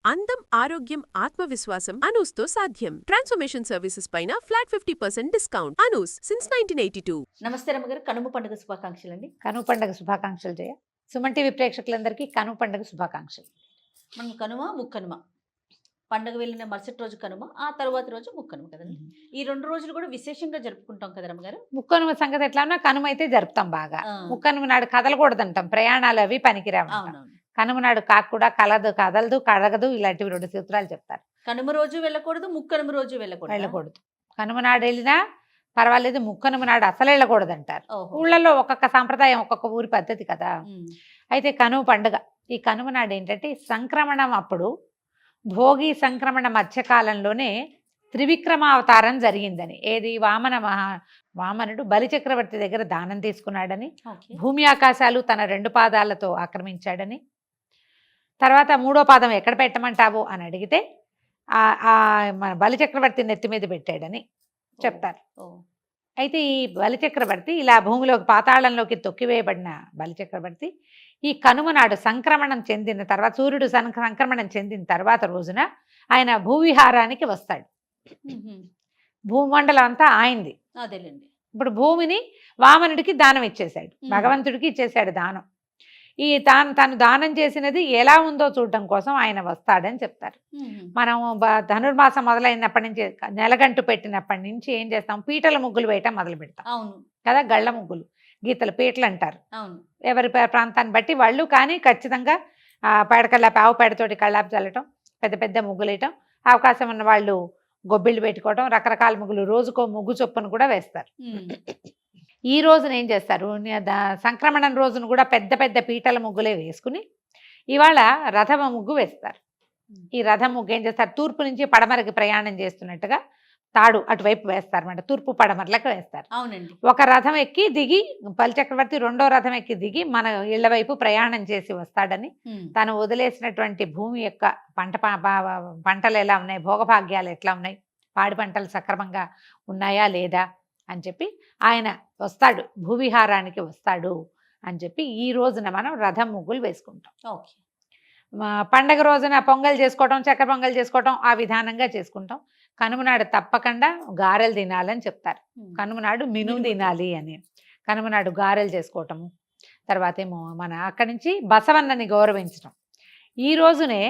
అందం, ఆరోగ్యం, ఆత్మవిశ్వాసం అనూస్తో సాధ్యం. ట్రాన్స్ఫర్మేషన్ సర్వీసెస్ పైన ఫ్లాట్ 50% డిస్కౌంట్. అనూస్ సిన్స్ 1982. నమస్తే రమ్మగారు, కనుమ పండుగ శుభాకాంక్షలు అండి. కనుమ పండుగ శుభాకాంక్షలు జయ. సుమన్ టీవీ ప్రేక్షకులందరికీ కనుమ పండుగ శుభాకాంక్షలు. మనం కనుమ, ముక్కనుమ పండుగ వెళ్ళిన మరుసటి రోజు కనుమ, ఆ తర్వాత రోజు ముక్కనుమ కదండి. ఈ 2 రోజులు కూడా విశేషంగా జరుపుకుంటాం కదా రమ్మగారు. ముక్కనుమ సంగతి ఎట్లా ఉన్నా కనుమ అయితే జరుపుతాం బాగా. ముక్కనుమ నాడు కదలకూడదంటాం, ప్రయాణాలు అవి పనికిరావు. అవునవును. కనుమ నాడు కాకుండా కదలదు కడగదు ఇలాంటివి 2 సూత్రాలు చెప్తారు. కనుమ రోజు వెళ్ళకూడదు, ముక్కనుమ రోజు వెళ్ళకూడదు. కనుమ నాడు వెళ్ళినా పర్వాలేదు, ముక్కనుమ నాడు అసలు వెళ్ళకూడదు అంటారు. ఊళ్ళల్లో ఒక్కొక్క సాంప్రదాయం, ఒక్కొక్క ఊరి పద్ధతి కదా. అయితే కనుమ పండుగ, ఈ కనుమ నాడు ఏంటంటే సంక్రమణం అప్పుడు, భోగి సంక్రమణ మధ్యకాలంలోనే త్రివిక్రమావతారం జరిగిందని. ఏది వామనుడు బలిచక్రవర్తి దగ్గర దానం తీసుకున్నాడని, భూమి ఆకాశాలు తన 2 పాదాలతో ఆక్రమించాడని, తర్వాత 3వ పాదం ఎక్కడ పెట్టమంటావు అని అడిగితే మన బలిచక్రవర్తి నెత్తి మీద పెట్టాడని చెప్తారు. అయితే ఈ బలిచక్రవర్తి ఇలా భూమిలోకి పాతాళంలోకి తొక్కివేయబడిన బలిచక్రవర్తి ఈ కనుమ నాడు సంక్రమణం చెందిన తర్వాత, సూర్యుడు సంక్రమణం చెందిన తర్వాత రోజున ఆయన భూవిహారానికి వస్తాడు. భూమండలం అంతా ఆయనది. అదేలేండి. ఇప్పుడు భూమిని వామనుడికి దానం ఇచ్చేశాడు, భగవంతుడికి ఇచ్చేశాడు దానం. ఈ తను దానం చేసినది ఎలా ఉందో చూడటం కోసం ఆయన వస్తాడని చెప్తారు. మనం ధనుర్మాసం మొదలైనప్పటి నుంచి, నెలగంటు పెట్టినప్పటి నుంచి ఏం చేస్తాం, పీటల ముగ్గులు వేయటం మొదలు పెడతాం. అవును కదా, గళ్ళ ముగ్గులు, గీతలు, పీటలు అంటారు. అవును. ఎవరి ప్రాంతాన్ని బట్టి వాళ్ళు. కానీ ఖచ్చితంగా పేడకల్లాపి, ఆవు పేడతోటి కళ్ళాపి చల్లటం, పెద్ద పెద్ద ముగ్గులు వేయటం, అవకాశం ఉన్న వాళ్ళు గొబ్బిళ్ళు పెట్టుకోవటం, రకరకాల ముగ్గులు, రోజుకో ముగ్గు చొప్పును కూడా వేస్తారు. ఈ రోజున ఏం చేస్తారు, సంక్రమణం రోజున కూడా పెద్ద పెద్ద పీటల ముగ్గులే వేసుకుని ఇవాళ రథమ ముగ్గు వేస్తారు. ఈ రథం ముగ్గు ఏం చేస్తారు, తూర్పు నుంచి పడమరకి ప్రయాణం చేస్తున్నట్టుగా తాడు అటువైపు వేస్తారు అన్నమాట, తూర్పు పడమరలకు వేస్తారు. అవునండి. ఒక రథం ఎక్కి దిగి, బలిచక్రవర్తి 2వ రథం ఎక్కి దిగి మన ఇళ్ల వైపు ప్రయాణం చేసి వస్తాడని, తను వదిలేసినటువంటి భూమి యొక్క పంటలు ఎలా ఉన్నాయి, భోగభాగ్యాలు ఎట్లా ఉన్నాయి, పాడి పంటలు సక్రమంగా ఉన్నాయా లేదా అని చెప్పి ఆయన వస్తాడు, భూవిహారానికి వస్తాడు అని చెప్పి ఈ రోజున మనం రథం ముగ్గులు వేసుకుంటాం. ఓకే. పండగ రోజున పొంగల్ చేసుకోవటం, చక్కెర పొంగల్ చేసుకోవటం ఆ విధానంగా చేసుకుంటాం. కనుమ నాడు తప్పకుండా గారెలు తినాలని చెప్తారు. కనుమ నాడు మినుము తినాలి అని, కనుమ నాడు గారెలు చేసుకోవటము. తర్వాత ఏమో మన అక్కడి నుంచి బసవన్నని గౌరవించడం. ఈ రోజునే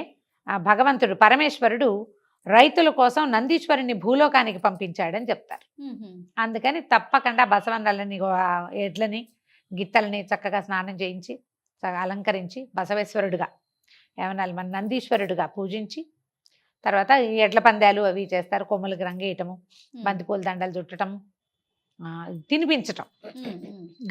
భగవంతుడు పరమేశ్వరుడు రైతుల కోసం నందీశ్వరుని భూలోకానికి పంపించాడని చెప్తారు. అందుకని తప్పకుండా బసవన్నలని, ఎడ్లని, గిత్తలని చక్కగా స్నానం చేయించి అలంకరించి బసవేశ్వరుడుగా, ఏమన్నా మన నందీశ్వరుడుగా పూజించి, తర్వాత ఈ ఎడ్ల పందాలు అవి చేస్తారు. కొమ్ములకి రంగేయటము, బంతిపూల దండలు చుట్టటము, తినిపించటం,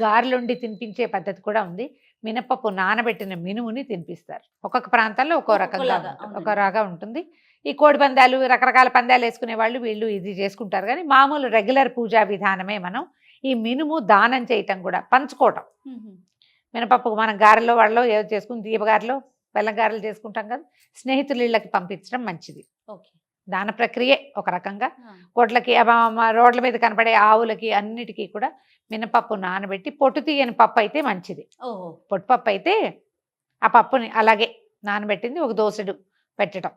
గారెలుండి తినిపించే పద్ధతి కూడా ఉంది. మినపప్పు నానబెట్టిన మినుముని తినిపిస్తారు. ఒక్కొక్క ప్రాంతాల్లో ఒక్కో రకంగా ఉంటుంది. ఈ కోడి పందాలు, రకరకాల పందాలు వేసుకునే వాళ్ళు వీళ్ళు ఇది చేసుకుంటారు. కానీ మామూలు రెగ్యులర్ పూజా విధానమే మనం ఈ మినుము దానం చేయటం కూడా, పంచుకోవటం. మినపప్పు మనం గారెలో వాళ్ళలో ఏదో చేసుకుని, దీపగారెలో బెల్లం గారెలు చేసుకుంటాం కదా, స్నేహితుల ఇళ్ళకి పంపించడం మంచిది. దాన ప్రక్రియే ఒక రకంగా. కోట్లకి, రోడ్ల మీద కనపడే ఆవులకి అన్నిటికీ కూడా మినపప్పు నానబెట్టి, పొట్టు తీయని పప్పు అయితే మంచిది. పొట్టుపప్పు అయితే ఆ పప్పుని అలాగే నానబెట్టింది ఒక దోసెడు పెట్టడం,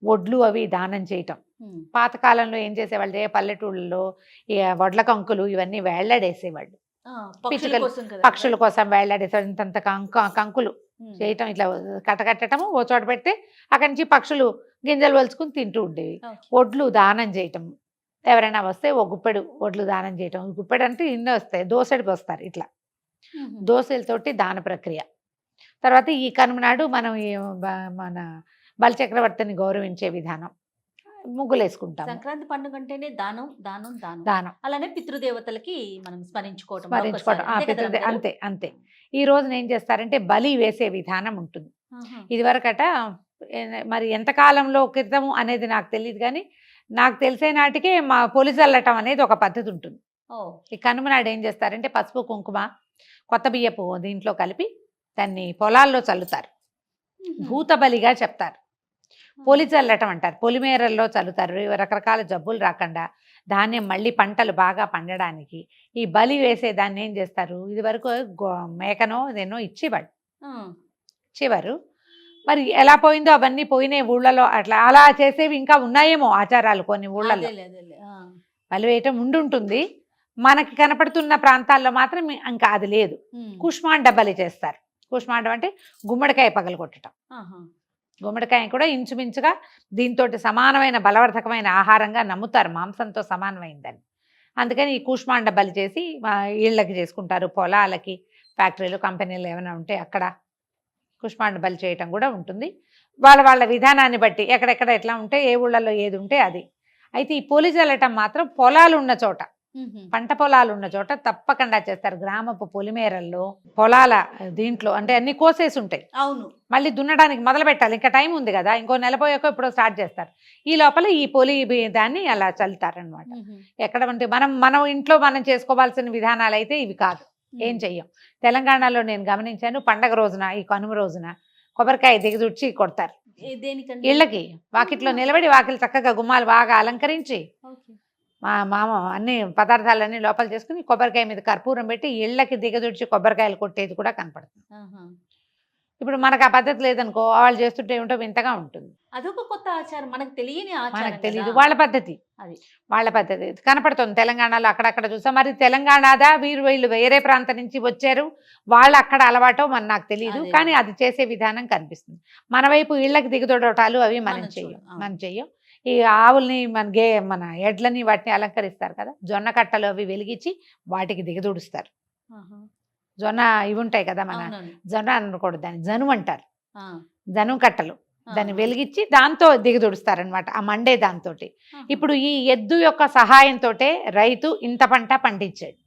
వడ్లు అవి దానం చేయటం. పాతకాలంలో ఏం చేసేవాళ్ళు, పల్లెటూళ్ళలో ఈ వడ్ల కంకులు ఇవన్నీ వేళ్లాడేసేవాళ్ళు, పక్షుల కోసం వేళ్లాడేసేవాళ్ళు. ఇంతంత కంకులు చేయటం, ఇట్లా కట్టకట్టడము, ఓ చోట పెడితే అక్కడి నుంచి పక్షులు గింజలు వలుచుకుని తింటూ ఉండేవి. వడ్లు దానం చేయటం, ఎవరైనా వస్తే ఓ గుప్పెడు వడ్లు దానం చేయటం. గుప్పెడు అంటే ఇన్ని వస్తాయి, దోసెడికి వస్తారు. ఇట్లా దోసెలతోటి దాన ప్రక్రియ. తర్వాత ఈ కనుమ నాడు మనం మన బలిచక్రవర్తిని గౌరవించే విధానం, ముగ్గులు వేసుకుంటాం. సంక్రాంతి పండుగ అంటేనే దానం దానం దానం దానం. అలానే పితృదేవతలకి మనం స్మరించుకోవటం. అంతే అంతే. ఈ రోజున ఏం చేస్తారంటే బలి వేసే విధానం ఉంటుంది. ఇదివరకట, మరి ఎంతకాలంలో క్రితం అనేది నాకు తెలియదు, కానీ నాకు తెలిసే నాటికే మా పొలి చల్లటం అనేది ఒక పద్ధతి ఉంటుంది. ఈ కనుమ నాడు ఏం చేస్తారంటే పసుపు, కుంకుమ, కొత్త బియ్యపు దీంట్లో కలిపి దాన్ని పొలాల్లో చల్లుతారు. భూతబలిగా చెప్తారు. పొలి చల్లటం అంటారు, పొలిమేరల్లో చల్లుతారు. రకరకాల జబ్బులు రాకుండా, ధాన్యం మళ్ళీ పంటలు బాగా పండడానికి ఈ బలి వేసే దాన్ని ఏం చేస్తారు, ఇది వరకు మేకనో ఇదేనో ఇచ్చేవారు. మరి ఎలా పోయిందో అవన్నీ పోయినాయి ఊళ్ళలో. అట్లా అలా చేసేవి ఇంకా ఉన్నాయేమో ఆచారాలు కొన్ని ఊళ్ళల్లో. బలి వేయటం ఉండుంటుంది. మనకి కనపడుతున్న ప్రాంతాల్లో మాత్రం ఇంకా అది లేదు. కుష్మాండ బలి చేస్తారు. కుష్మాండం అంటే గుమ్మడికాయ పగలగొట్టడం. గుమ్మడికాయ కూడా ఇంచుమించుగా దీంతో సమానమైన బలవర్ధకమైన ఆహారంగా నమ్ముతారు, మాంసంతో సమానమైందని. అందుకని ఈ కూష్మాండ బలి చేసి ఇళ్ళకి చేసుకుంటారు, పొలాలకి, ఫ్యాక్టరీలు, కంపెనీలు ఏమైనా ఉంటే అక్కడ కూష్మాండ బలి చేయటం కూడా ఉంటుంది. వాళ్ళ విధానాన్ని బట్టి ఎక్కడెక్కడ ఎట్లా ఉంటే, ఏ ఊళ్ళల్లో ఏది ఉంటే అది. అయితే ఈ పొలి చల్లటం మాత్రం పొలాలు ఉన్న చోట, పంట పొలాలు ఉన్న చోట తప్పకుండా చేస్తారు. గ్రామపు పొలిమేరల్లో, పొలాల దీంట్లో అంటే అన్ని కోసేసి ఉంటాయి. అవును, మళ్ళీ దున్నడానికి మొదలు పెట్టాలి, ఇంకా టైం ఉంది కదా, ఇంకో నెలపోయాక ఇప్పుడు స్టార్ట్ చేస్తారు. ఈ లోపల ఈ పొలి దాన్ని అలా చల్లుతారనమాట. ఎక్కడ అంటే మనం ఇంట్లో మనం చేసుకోవాల్సిన విధానాలు అయితే ఇవి కాదు, ఏం చెయ్యం. తెలంగాణలో నేను గమనించాను, పండగ రోజున, ఈ కనుమ రోజున కొబ్బరికాయ దిగదుడ్చి కొడతారు. ఇళ్ళకి వాకిట్లో నిలబడి, వాకిలు చక్కగా గుమ్మాలు బాగా అలంకరించి, మా మామ అన్ని పదార్థాలన్నీ లోపల చేసుకుని కొబ్బరికాయ మీద కర్పూరం పెట్టి ఇళ్ళకి దిగదుడ్చి కొబ్బరికాయలు కొట్టేది కూడా కనపడుతుంది. ఇప్పుడు మనకు ఆ పద్ధతి లేదనుకో, వాళ్ళు చేస్తుంటే ఏమిటో వింతగా ఉంటుంది. అదొక కొత్త ఆచారం, మనకు తెలియని ఆచారం, మనకు తెలియదు. వాళ్ళ పద్ధతి అది, వాళ్ళ పద్ధతి కనపడుతుంది. తెలంగాణలో అక్కడక్కడ చూసాం. మరి తెలంగాణదా వీళ్ళు వేరే ప్రాంతం నుంచి వచ్చారు, వాళ్ళు అక్కడ అలవాటో నాకు తెలియదు, కానీ అది చేసే విధానం కనిపిస్తుంది. మన వైపు ఇళ్ళకి దిగదొడటాలు అవి మనం చెయ్యం. ఈ ఆవుల్ని మన ఎడ్లని వాటిని అలంకరిస్తారు కదా, జొన్న కట్టలు అవి వెలిగించి వాటికి దిగదూడుస్తారు. జొన్న ఇవి ఉంటాయి కదా, మన జొన్న అనకూడదు, దాన్ని జను అంటారు, జను కట్టలు, దాన్ని వెలిగించి దాంతో దిగదూడుస్తారనమాట, ఆ మండే దాంతో. ఇప్పుడు ఈ ఎద్దు యొక్క సహాయంతో రైతు ఇంత పంట పండించాడు.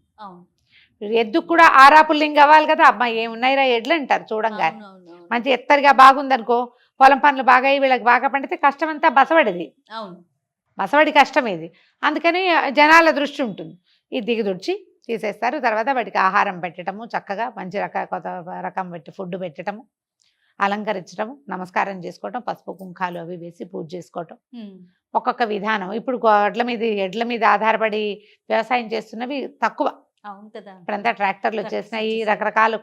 ఎద్దుకు కూడా ఆరాపుల్లింగ్ అవ్వాలి కదా, అబ్బాయి ఏమున్నాయిరా ఎడ్లు అంటారు చూడంగా. మంచి ఎత్తరిగా బాగుందనుకో, పొలం పనులు బాగా వీళ్ళకి బాగా పండితే కష్టం అంతా బసవడిది, బసవడి కష్టం ఇది. అందుకని జనాల దృష్టి ఉంటుంది. ఇది దిగదుడ్చి తీసేస్తారు. తర్వాత వాటికి ఆహారం పెట్టడము, చక్కగా మంచి కొత్త రకం పెట్టి ఫుడ్ పెట్టడము, అలంకరించడము, నమస్కారం చేసుకోవటం, పసుపు కుంకాలు అవి వేసి పూజ చేసుకోవటం, ఒక్కొక్క విధానం. ఇప్పుడు ఎడ్ల మీద ఆధారపడి వ్యవసాయం చేస్తున్నవి తక్కువ. ఇప్పుడంతా ట్రాక్టర్లు వచ్చేసినాయి, రకరకాలు.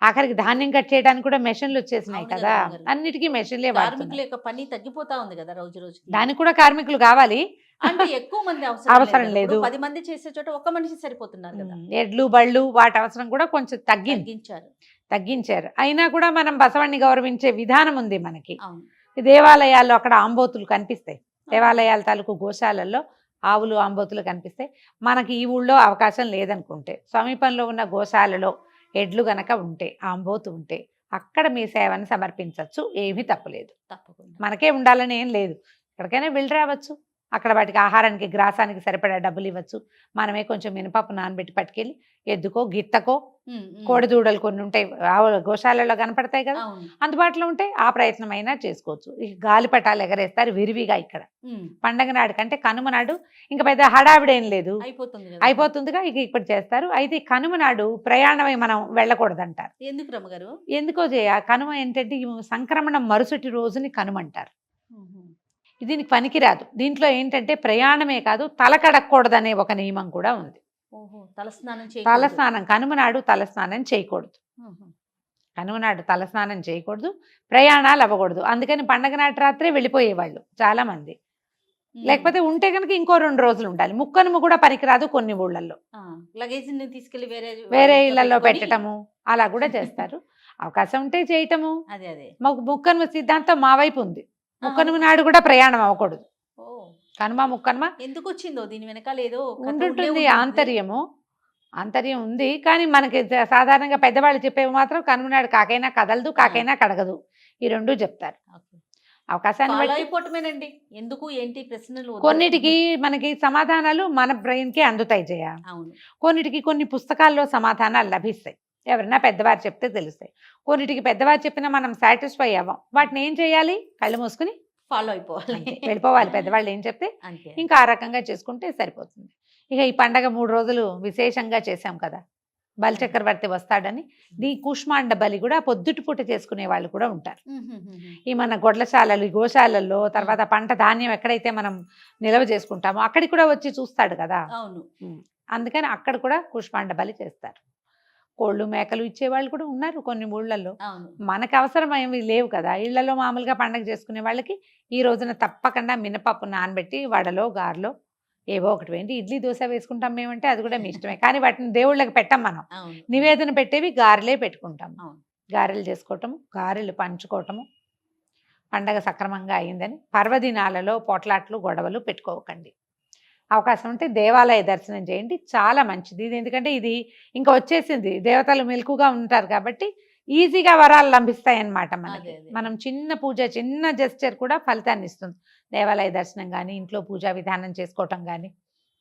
ఆఖరికి ధాన్యం కట్ చేయడానికి కూడా మెషిన్లు వచ్చేసినాయి కదా, అన్నిటికీ మెషిన్లే వాడుతున్నారు. పని తగ్గిపోతా ఉంది కదా రోజు రోజు. దానికి కూడా కార్మికులు కావాలి, అంటే ఎక్కువ మంది అవసరం లేదు. 10 మంది చేసే చోట ఒక మనిషి సరిపోతున్నారు కదా. ఎడ్లు బళ్ళు వాటి అవసరం కూడా కొంచెం తగ్గించారు. అయినా కూడా మనం బసవణ్ణి గౌరవించే విధానం ఉంది మనకి. దేవాలయాల్లో అక్కడ ఆంబోతులు కనిపిస్తాయి, దేవాలయాల తాలూకు గోశాలల్లో ఆవులు ఆంబోతులు కనిపిస్తాయి. మనకి ఈ ఊళ్ళో అవకాశం లేదనుకుంటే సమీపంలో ఉన్న గోశాలలో ఎడ్లు గనక ఉంటే, ఆంబోతు ఉంటే అక్కడ మీ సేవను సమర్పించవచ్చు, ఏమీ తప్పులేదు. తప్పకుండా మనకే ఉండాలని ఏం లేదు, ఎక్కడికైనా వెళ్ళి రావచ్చు. అక్కడ వాటికి ఆహారానికి గ్రాసానికి సరిపడా డబ్బులు ఇవ్వచ్చు. మనమే కొంచెం మినపప్పు నానబెట్టి పట్టుకెళ్ళి ఎద్దుకో గిత్తకో, కోడిదూడలు కొన్ని ఉంటాయి గోశాలలో కనపడతాయి కదా, అందుబాటులో ఉంటే ఆ ప్రయత్నం అయినా చేసుకోవచ్చు. ఇక గాలిపటాలు ఎగరేస్తారు విరివిగా ఇక్కడ పండగ నాడు కంటే. కనుమ నాడు ఇంకా పెద్ద హడావిడేం లేదు, అయిపోతుందిగా, ఇక ఇప్పుడు చేస్తారు. అయితే కనుమ నాడు ప్రయాణమై మనం వెళ్ళకూడదంటారు. ఎందుకు రమ్మగారు? ఎందుకో కనుమ ఏంటంటే సంక్రమణం మరుసటి రోజుని కనుమ అంటారు. దీనికి పనికిరాదు. దీంట్లో ఏంటంటే ప్రయాణమే కాదు, తల కడక్కూడదనే ఒక నియమం కూడా ఉంది. తలస్నానం కనుమ నాడు తలస్నానం చేయకూడదు, కనుమ నాడు తలస్నానం చేయకూడదు, ప్రయాణాలు అవ్వకూడదు. అందుకని పండగ నాటి రాత్రే వెళ్ళిపోయేవాళ్ళు చాలా మంది. లేకపోతే ఉంటే కనుక ఇంకో 2 రోజులు ఉండాలి. ముక్కనుమ కూడా పనికిరాదు కొన్ని ఊళ్ళల్లో, తీసుకెళ్లి వేరే ఇళ్లలో పెట్టడము అలా కూడా చేస్తారు. అవకాశం ఉంటే చేయటము. ముక్కనుమ సిద్ధాంతం మా వైపు ఉంది. ముక్కనుమ నాడు కూడా ప్రయాణం అవ్వకూడదు. కనుమ ముక్కనుమ ఎందుకు వచ్చిందో దీని వెనకాల ఏదో ఉంటుంటుంది, ఆంతర్యం ఉంది. కానీ మనకి సాధారణంగా పెద్దవాళ్ళు చెప్పేవి మాత్రం కనుమ నాడు కాకైనా కదలదు, కాకైనా కడగదు, ఈ 2 చెప్తారు. అవకాశాన్ని బట్టి ఎందుకు ఏంటి ప్రశ్నలు, కొన్నిటికి మనకి సమాధానాలు మన బ్రెయిన్కే అందుతాయి జయ. కొన్నిటికి కొన్ని పుస్తకాల్లో సమాధానాలు లభిస్తాయి, ఎవరైనా పెద్దవారు చెప్తే తెలుస్తాయి. కొన్నిటికి పెద్దవారు చెప్పినా మనం సాటిస్ఫై అవ్వం. వాటిని ఏం చేయాలి? కళ్ళు మూసుకుని ఫాలో అయిపోవాలి, వెళ్ళిపోవాలి. పెద్దవాళ్ళు ఏం చెప్తే ఇంకా ఆ రకంగా చేసుకుంటే సరిపోతుంది. ఇక ఈ పండగ 3 రోజులు విశేషంగా చేశాం కదా, బలిచక్రవర్తి వస్తాడని. ఈ కూష్మాండ బలి కూడా పొద్దుటి పూట చేసుకునే వాళ్ళు కూడా ఉంటారు. ఈ మన గొడ్లశాలలు, గోశాలల్లో, తర్వాత పంట ధాన్యం ఎక్కడైతే మనం నిల్వ చేసుకుంటామో అక్కడికి కూడా వచ్చి చూస్తాడు కదా. అందుకని అక్కడ కూడా కూష్మాండ బలి చేస్తారు. కోళ్ళు మేకలు ఇచ్చేవాళ్ళు కూడా ఉన్నారు కొన్ని ఊళ్ళల్లో. అవును. మనకు అవసరం ఏమి లేవు కదా, ఇళ్లలో మామూలుగా పండగ చేసుకునే వాళ్ళకి ఈ రోజున తప్పకుండా మినపప్పు నానబెట్టి వడలో గారెలో ఏవో ఒకటి వేయండి. ఇడ్లీ దోశ వేసుకుంటాం మేమంటే అది కూడా మీ ఇష్టమే, కానీ వాటిని దేవుళ్ళకి పెట్టం మనం. అవును. నివేదన పెట్టేవి గారెలే పెట్టుకుంటాం. అవును. గారెలు చేసుకోవటము, గారెలు పంచుకోవటము, పండగ సక్రమంగా అయిందని. పర్వదినాలలో పోట్లాట్లు గొడవలు పెట్టుకోకండి. అవకాశం ఉంటే దేవాలయ దర్శనం చేయండి, చాలా మంచిది. ఇది ఎందుకంటే ఇది ఇంకా వచ్చేసింది, దేవతలు మెలకుగా ఉంటారు కాబట్టి ఈజీగా వరాలు లభిస్తాయి అన్నమాట మనకి. అదే, అదే. మనం చిన్న పూజ, చిన్న జెస్చర్ కూడా ఫలితాన్ని ఇస్తుంది. దేవాలయ దర్శనం కానీ, ఇంట్లో పూజా విధానం చేసుకోవటం కానీ,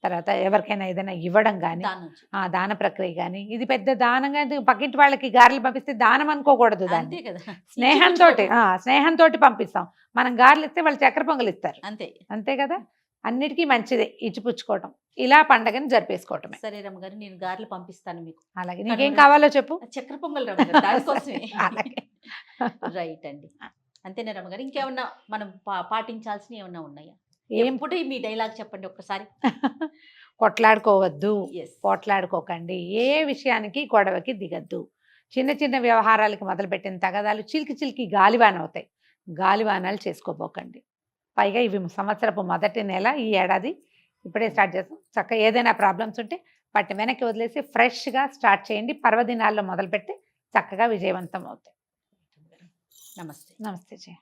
తర్వాత ఎవరికైనా ఏదైనా ఇవ్వడం కానీ, దానం చేయాలి. ఆ దాన ప్రక్రియ కానీ, ఇది పెద్ద దానంగా పక్కింటి వాళ్ళకి గారెలు పంపిస్తే దానం అనుకోకూడదు, దాన్ని అంతే కదా. స్నేహంతో స్నేహంతో పంపిస్తాం. మనం గారెలు ఇస్తే వాళ్ళు చక్కెర పొంగలు ఇస్తారు, అంతే. అంతే కదా. అన్నిటికీ మంచిదే ఇచ్చిపుచ్చుకోవటం, ఇలా పండగని జరిపేసుకోవటమే. సరే రమ్మగారు, నేను గారెలు పంపిస్తాను మీకు. అలాగే నీకేం కావాలో చెప్పు. చక్కెర పొంగల్ రమ్మగారు, దానికోసమే. అలాగే. రైట్ అండి. అంతేనా రమ్మగారు, ఇంకేమన్నా మనం పాటించాల్సినవి ఏమన్నా ఉన్నాయా? ఏం ఎప్పుడు మీ డైలాగ్ చెప్పండి ఒక్కసారి. కొట్లాడుకోవద్దు, Yes. పోట్లాడుకోకండి, ఏ విషయానికి గొడవకి దిగద్దు. చిన్న చిన్న వ్యవహారాలకి మొదలుపెట్టిన తగదాలు చిలికి చిలికి గాలివాన అవుతాయి. గాలివానాలు చేసుకోబోకండి. పైగా ఇవి సంవత్సరపు మొదటి నెల, ఈ ఏడాది ఇప్పుడే స్టార్ట్ చేస్తాం. చక్కగా ఏదైనా ప్రాబ్లమ్స్ ఉంటే వాటిని వెనక్కి వదిలేసి ఫ్రెష్గా స్టార్ట్ చేయండి. పర్వదినాల్లో మొదలుపెట్టి చక్కగా విజయవంతం అవుతాయి. నమస్తే. నమస్తే జయ.